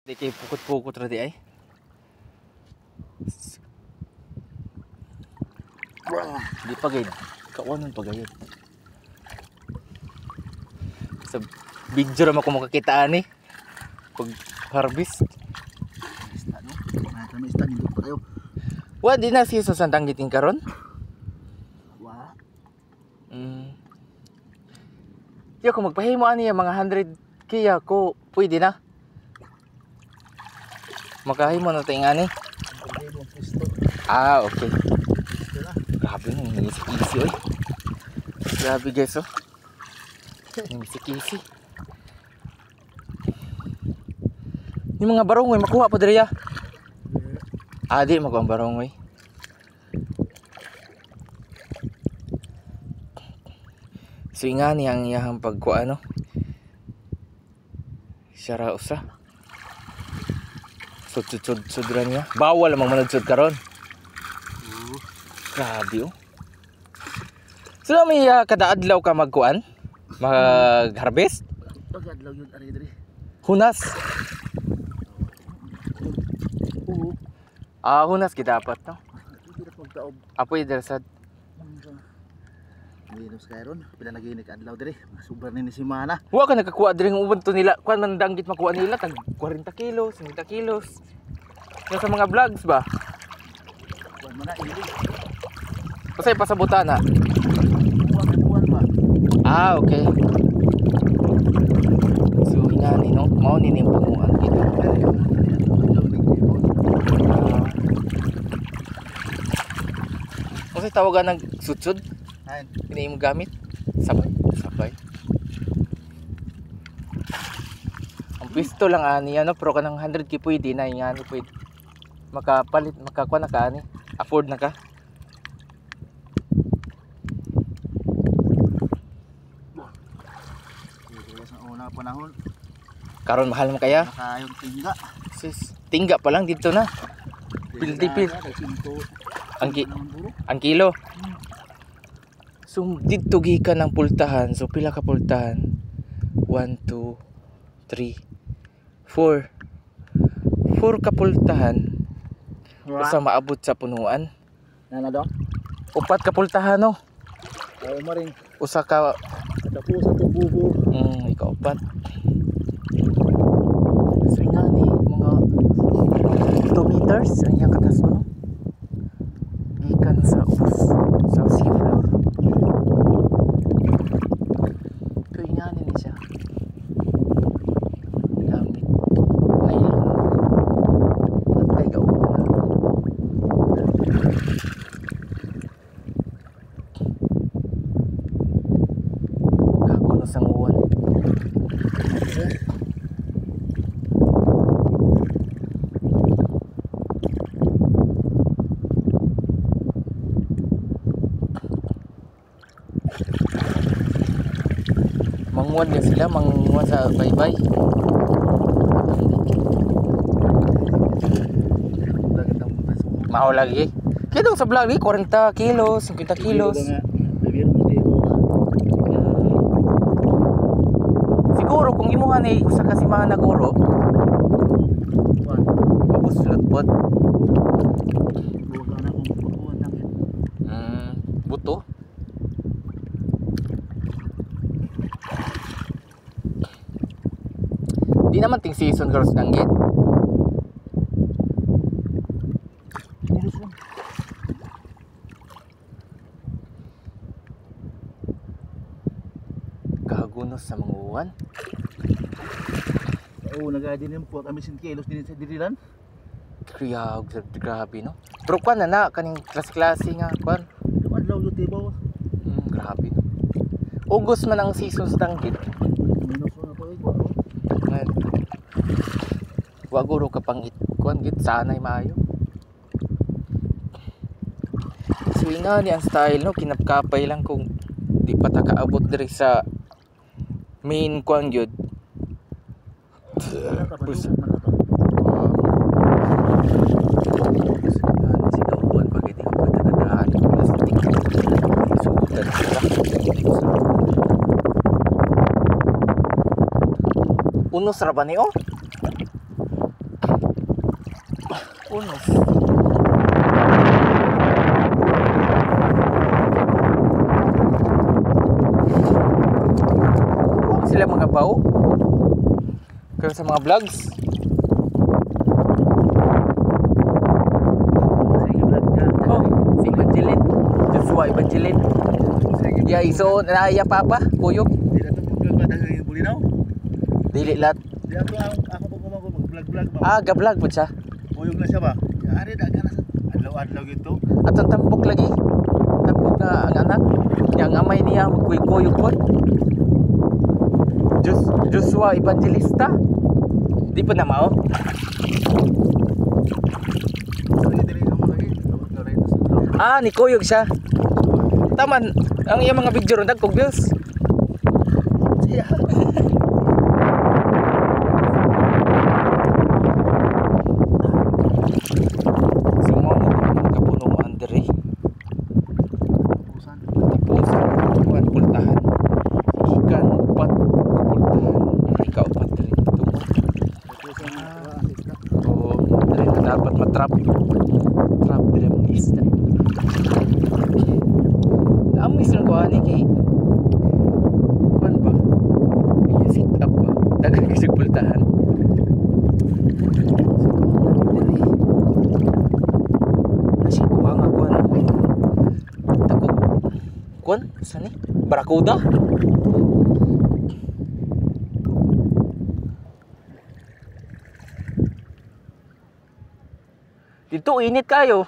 Di kay pukot-pukot ra di ay. Di pa gayud. Kawanon pa gayud. Sa video ra ko makakitaan eh. Pag harvest. Isda no. May isda nindot pa kayo. Wa di na season sa tanggiting karon. Wa. Yo kung magpahimo ani mga 100 kaya ko pwede na. Makahimo na ting ani. Ah, okay. Grabe nang easy oy. Grabe guys oh. Easy. Yung mga barongoy makuha pa diri ya. Ah, di makuha ang barongoy. So nga niyang iyahang pagkuha no. Siya ra usa. Sud-sud-sudran niya. Bawal amang managsud karon. Grabe oh. So may kada adlaw ka magkuan? Mag-harvest? Pag-adlaw yun ari diri. Hunas. Oo. Ah, hunas kita dapat no. Dili pagtaob. Apoy dersad. Minus kayron, pila naginik adlaw diri. Sobra ni semana. Wa ka nakakuha diri ng uban to nila. Kuan man danggit makuha nila tag 40 kilos, 50 kilos. Yung sa mga vlogs ba? Kuan man na ili. Pasay pasabutan na. Buwan ba? Ah, okay. So inani no, mao ni ning panguan kita. Kasi tawagan ng sutsud. Hain. Ini mo gamit. Sabay. Ang pisto lang ani ano, pero kanang 100k pwede na yung ani pwede. Makapalit, makakuha na ka ani. Afford na ka. Sa una panahon, Karon mahal mo kaya? nakayong tingga. Sis, tingga pa lang dito na. Piltipil. Ang kilo. So dito gikan ng pultahan. So pila ka pultahan? 1 2 3 4. 4 ka pultahan. Usa maabot sa punuan. Nana daw? 4 ka pultahan no. Ay maring Usa ka katapusan to bubo. ikaw 4. So ingani mga 2 meters ang iyang katas no. Gikan sa sea floor. So ingani ni siya. Gamit nylon. Patay ka uwan. Kagunos ang uwan. Manguwan din sila, manguwan sa baybay. Mao lagi. Kaya sa vlog ni 40 kilos, 50 kilos. Siguro kung imuhan ni usa ka simana guro, mabuslot pod. Buto. Di naman ting season girls danggit. Kagunos sa mga uwan. Oo, nagadi din po kami 100 kilos din sa dirilan. Kriya, grabe no. Pero kwan na kaning klase nga kwan. Yung adlaw yung tibaw. Grabe no. August man ang season sa danggit. Minus na po ikaw. Waguro ka pang kwan git sanay maayo. So ina ni ang style no, kinapkapay lang kung di pa ta kaabot diri sa main kwan gyud. Unos ra ba ni oh? Unos. Sila mga bao. Kaya sa mga vlogs. Sige, vlog nga. Oh, si Evangeline. Joshua Evangeline. Ya, iso naaya papa, kuyog. Di na ito mag-vlog ba dahil yung bulinaw? Dili lat. Di ako ako po mag-vlog-vlog ba? Ah, gablag po siya. Uyog na siya ba? Ari daga na sa adlaw-adlaw gito. At ang tambok lagi. Tambok na ang anak. Yang amay niya magkuyog po. Joshua Evangelista. Di pa na mao. Dili na mo lagi. Adlaw na ito sa adlaw. Ah, ni kuyog siya. Taman, ang iyang mga video ron kog views. Siya. Sumo ni kapuno mo andre. Usan. Katipusan kuan pultahan. Ikan upat pultahan. Ika upat diri tungod. Usan na ka. So, diri na dapat matrap. Trap diri ang isda. Amis lang ko ani kay kuan ba? Iya sit up ba? Dagan kasi pultahan. Nasikuha nga kuan. Tako. Kuan? Saan ni? Barakuda? Dito init kayo.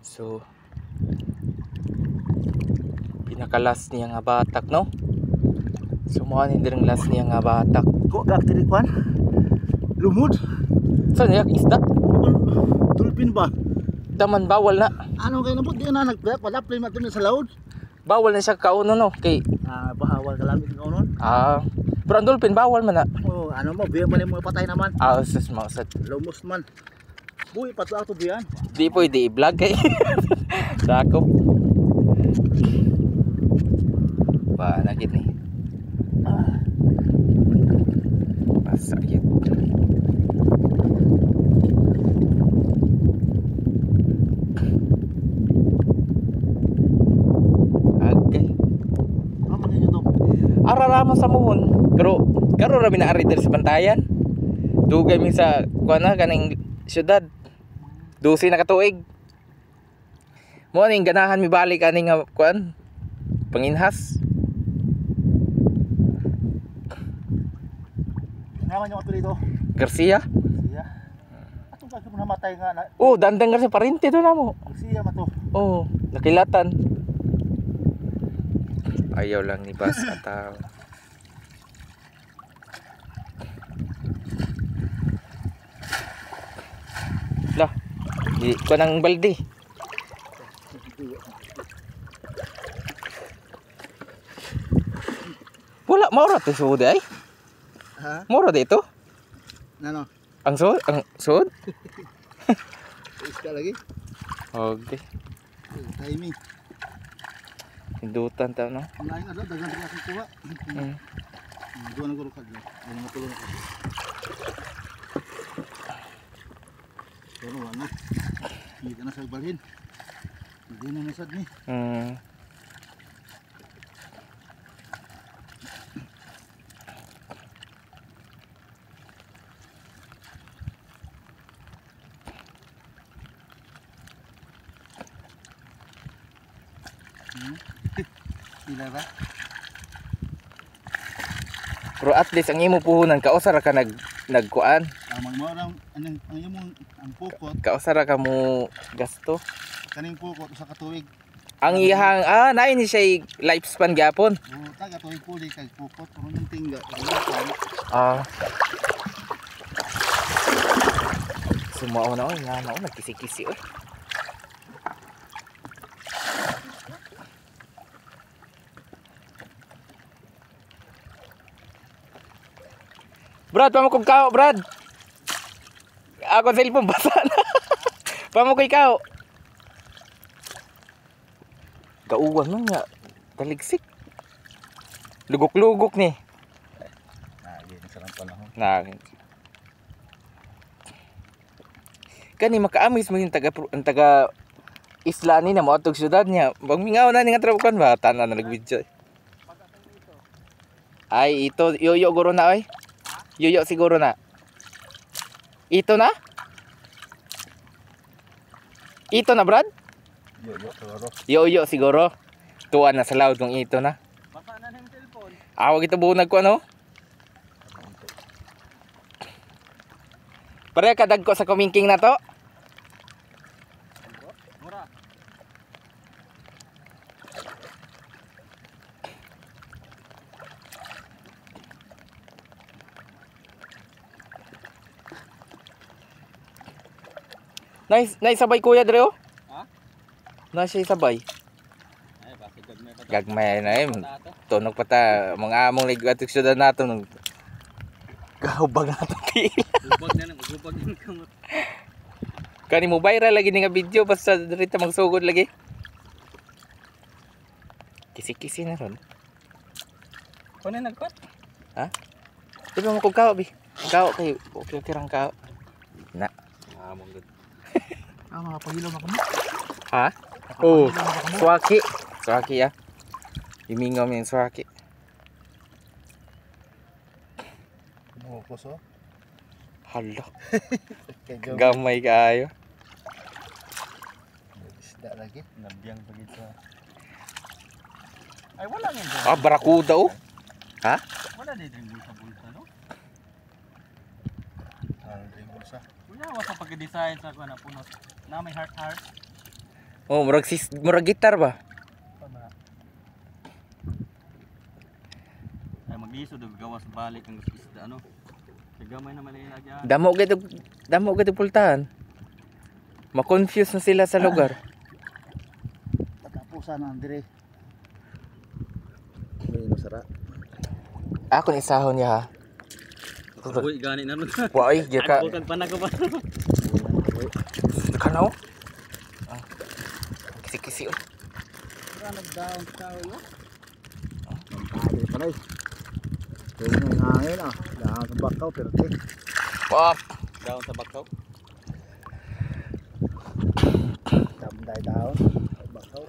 So, pinakalas niya nga batak, no? Sumuha ni dirang last niya nga batak. Ko gak diri kwan. Lumod. Saan niya isda? Tulpin ba? Taman bawal na. Ano kay nabot di na nagpalapli man tumi sa laod. Bawal na siya kauno, no? Kay Bahawal ka lamit ko noon. pero ang dolphin bawal man na. Oh, ano mo, biya man mo patay naman. Sus mausat. Lumos man. Buhi pa to ato biyan. Di po di i-vlog kay. Sakop. Pa nagit ni. Pasakit. Agay. Ano man to? Ararama sa muhon. Pero karo ra minaari diri sa bantayan. Dugay mi sa kuana kaning syudad. 12 na katuig. Mo ning ganahan mi balik ani nga kuan. Panginhas. Naman yung apelyido. Garcia. Siya. Ato ka mo namatay nga na. Oh, dandang Garcia parente to na mo. Siya man to. Oh, nakilatan. Ayaw lang ni Bas kataw. Lah, di ko nang balde. Wala, maura to suod ay. Ha? Maura dito. Nano? Ang suod? Iska lagi. Okay. Timing. Hindutan ta no. Ang lain adlaw dagan ra akong kuha. Mm. Duwa na guro kadlaw. Ano nga tulo na ko. Pero wala. Hindi ka na sa balhin. Hindi na nasad ni. Mm. Sila ba? Pero at least ang imo puhunan kausara ka nagkuan. Amang mo lang ang imong ang pukot Kausara ka mo gasto. kaning pukot sa katuig. Ang iyang nain ni siya lifespan gyapon. O taga tuig puli kay pukot pero nang tingga. Sumao na nga na nagkisi-kisi oy. Brad, pamukog kao, Brad. Ako cellphone basa na. Pamukog kao. Gauwan man nga. Taligsik. Lugok-lugok ni. Lagi na sarang panahon. Na. Kani makaamis mo yung taga isla ni na moatog syudad niya. Pagmingaw na ni nga trabukan ba tanan na nag-video. Ay ito yoyo guro na oy. Yoyo siguro na. Ito na? Ito na, Brad? Siguro. Yoyo siguro. Tuwan na sa loud kung ito na. Baka na ng cellphone. Awag ito bunag ko ano? Pare kadag ko sa kumingking na to. Mura. Nice sabay kuya dre oh. Ha? Nice sabay. Ay, bakit gagmay pa. Gagmay na eh. Tunog pa ta mga among ligatik syudad nato nung gahubag nato kila. Gubag na magubag yung kamot. Kani mo viral lagi ni nga video basta dito magsugod lagi. Kisi-kisi na ron. Kuno nagkot? Ha? Di ba mo kung kao bi? Kao kayo. Okay kirang kao. Na. Among gud. Mga pagilaw na kamo. Ha? Oh. Swaki. Swaki ya. Imingaw mi yung swaki. Bukos oh. Hala. Kaya Gamay kaayo. isda lagi. Nabiyang pagito. Ay wala nga dyan. Ah, barakuda oh. Ha? Wala dito yung bulsa-bulsa no? Dito yung bulsa. Kuya, wasa pagka-design sa kuha na punot. Na may heart-heart. Oh, murag gitar ba? Ay mag-iso daw gawas balik ang isda ano. Kagamay na malila dyan. Damo gid pultahan. Ma-confuse na sila sa lugar. Patapusan na dire. May masara. Ako ni sahon niya ha. Uy, gani na nun. Wai, di ka. Bukag pa na ko ba? Kanaw? Ah. Kisi-kisi oh. Nag-down tao yo. Pagkali pa rin. Yung may hangin ah. Down sa bakaw pero Pop. down sa bakaw. Tamday down sa bakaw.